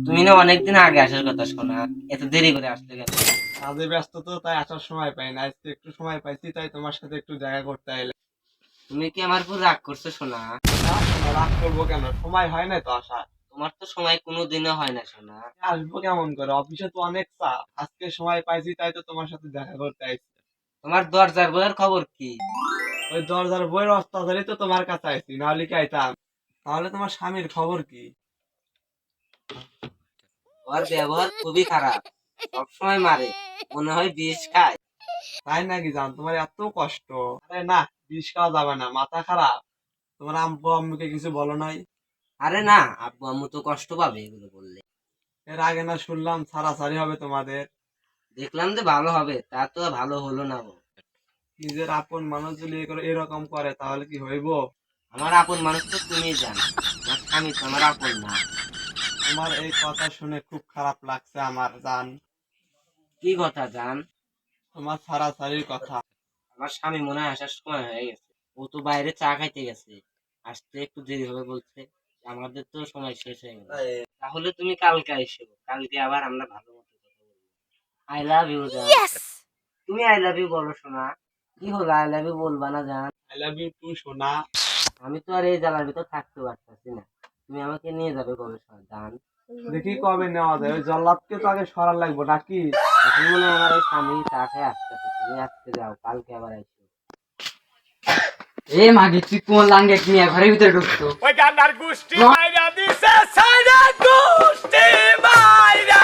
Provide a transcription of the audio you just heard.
তুমি না অনেকদিন আগে আসার কথা শোনা, এত দেরি করে আসলে কেন? কাজে ব্যস্ত তো, তাই আসার সময় পাই না। আজকে একটু সময় পাইছি, তাই তোমার সাথে একটু দেখা করতে এলাম। তুমি কি আমার উপর রাগ করছো শোনা? না শোনা, রাগ করবো কেন? সময় হয় না তো আসা। তোমার তো সময় কোনোদিনও হয় না শোনা। আসবো কেমন করে? অফিসে তো অনেক চাপ, আজকে সময় পাইছি তাই তো তোমার সাথে দেখা করতে আইছি। তোমার দরজার বইয়ের খবর কি? ওই দরজার বইয়ের অত্যাচারই তো তোমার কাছে আইছি, নাহলে কি আইতাম? তাহলে তোমার স্বামীর খবর কি? ওর ব্যবহার খুবই খারাপ, সবসময় মারে, মনে হয় বিষ খায়। তাই নাকি জান? তোমার এত কষ্ট? আরে না, বিষ খাওয়া যাবে না, মাথা খারাপ। তোমার আব্বু আম্মুকে কিছু বলো নাই? আরে না, আব্বু আম্মু তো কষ্ট পাবে এগুলো বললে। এর আগে না শুনলাম ছাড়াছাড়ি হবে তোমাদের? দেখলাম যে ভালো হবে, তা তো ভালো হলো না ও। নিজের আপন মানুষ যদি এরকম করে তাহলে কি হইব? আমার আপন মানুষ তো তুমি জানো, আমার স্বামী তো আমার আপন না। তোমার এই কথা শুনে খুব খারাপ লাগছে আমার জান। কি কথা জান? তোমার ছাড়াছাড়ির কথা। আমার স্বামী মনে হয় আসার সময় হয়ে গেছে। ও তো বাইরে চা খাইতে গেছে, আসতে একটু দেরি হবে বলছে। আমাদের তো সময় শেষ হয়ে গেল। তাহলে তুমি কালকে এসো, কালকে আবার আমরা ভালো মতো কথা বলবো। আই লাভ ইউ জান। তুমি আই লাভ ইউ বলো শোনা। কি হলো, আই লাভ ইউ বলবা না জান? আই লাভ ইউ টু সোনা। আমি তো আর এই জ্বালার ভিতর থাকতে পারতেছি না। তুমি আমাকে নিয়ে যাবে কবে জান? দেখি কবে নেওয়া যায়। ওই জল্লাদকে তো আগে সরার লাগবো নাকি? এখন মনে হয় আমার ওই স্বামী চা খেয়ে আসতেছে, তুমি আজকে যাও, কালকে আবার এসো। এ মাগে তুই কোন লাঙ্গে নিয়ে ঘরের ভিতরে ঢুকতো? ওই গান্ডার গোষ্ঠী মাইরা দিছে সাইরা গোষ্ঠী মাইরা